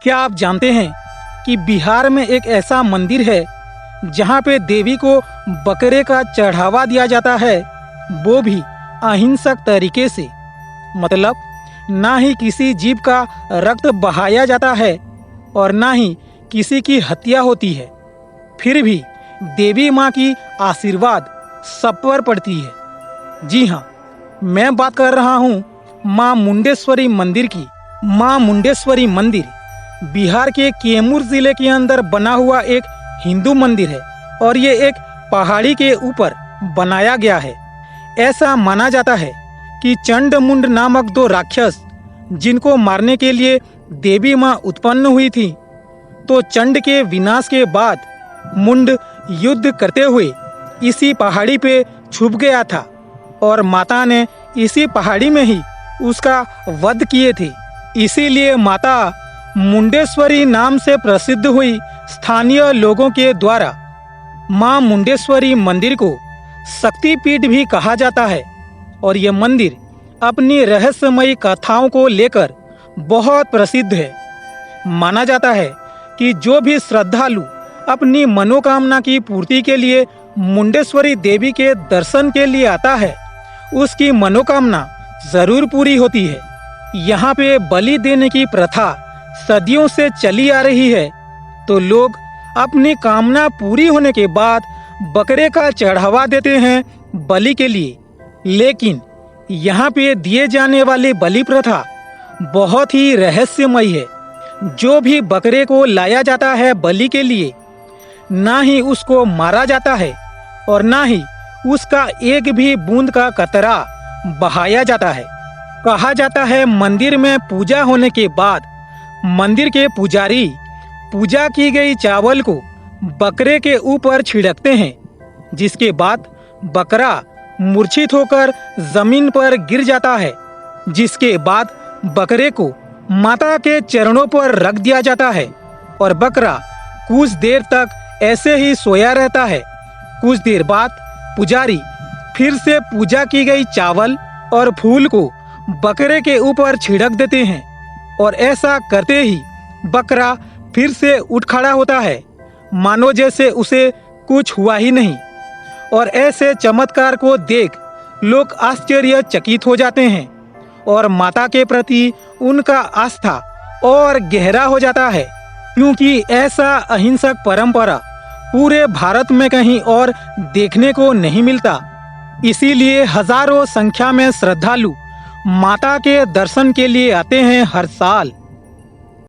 क्या आप जानते हैं कि बिहार में एक ऐसा मंदिर है जहाँ पे देवी को बकरे का चढ़ावा दिया जाता है, वो भी अहिंसक तरीके से। मतलब ना ही किसी जीव का रक्त बहाया जाता है और ना ही किसी की हत्या होती है। फिर भी देवी माँ की आशीर्वाद सब पर पड़ती है। जी हाँ, मैं बात कर रहा हूँ माँ मुंडेश्वरी मंदिर की। माँ मुंडेश्वरी मंदिर बिहार के कैमूर जिले के अंदर बना हुआ एक हिंदू मंदिर है और ये एक पहाड़ी के ऊपर बनाया गया है। ऐसा माना जाता है कि चंड मुंड नामक दो राक्षस जिनको मारने के लिए देवी माँ उत्पन्न हुई थी, तो चंड के विनाश के बाद मुंड युद्ध करते हुए इसी पहाड़ी पे छुप गया था और माता ने इसी पहाड़ी में ही उसका वध किए थे। इसीलिए माता मुंडेश्वरी नाम से प्रसिद्ध हुई। स्थानीय लोगों के द्वारा माँ मुंडेश्वरी मंदिर को शक्तिपीठ भी कहा जाता है और ये मंदिर अपनी रहस्यमयी कथाओं को लेकर बहुत प्रसिद्ध है। माना जाता है कि जो भी श्रद्धालु अपनी मनोकामना की पूर्ति के लिए मुंडेश्वरी देवी के दर्शन के लिए आता है, उसकी मनोकामना जरूर पूरी होती है। यहाँ पे बलि देने की प्रथा सदियों से चली आ रही है, तो लोग अपनी कामना पूरी होने के बाद बकरे का चढ़ावा देते हैं बलि के लिए। लेकिन यहाँ पे दिए जाने वाली बलि प्रथा बहुत ही रहस्यमयी है। जो भी बकरे को लाया जाता है बलि के लिए, ना ही उसको मारा जाता है और ना ही उसका एक भी बूंद का कतरा बहाया जाता है। कहा जाता है मंदिर में पूजा होने के बाद मंदिर के पुजारी पूजा की गई चावल को बकरे के ऊपर छिड़कते हैं, जिसके बाद बकरा मूर्छित होकर जमीन पर गिर जाता है। जिसके बाद बकरे को माता के चरणों पर रख दिया जाता है और बकरा कुछ देर तक ऐसे ही सोया रहता है। कुछ देर बाद पुजारी फिर से पूजा की गई चावल और फूल को बकरे के ऊपर छिड़क देते हैं और ऐसा करते ही बकरा फिर से उठ खड़ा होता है, मानो जैसे उसे कुछ हुआ ही नहीं। और ऐसे चमत्कार को देख लोग आश्चर्यचकित हो जाते हैं और माता के प्रति उनका आस्था और गहरा हो जाता है, क्योंकि ऐसा अहिंसक परंपरा पूरे भारत में कहीं और देखने को नहीं मिलता। इसीलिए हजारों संख्या में श्रद्धालु माता के दर्शन के लिए आते हैं हर साल।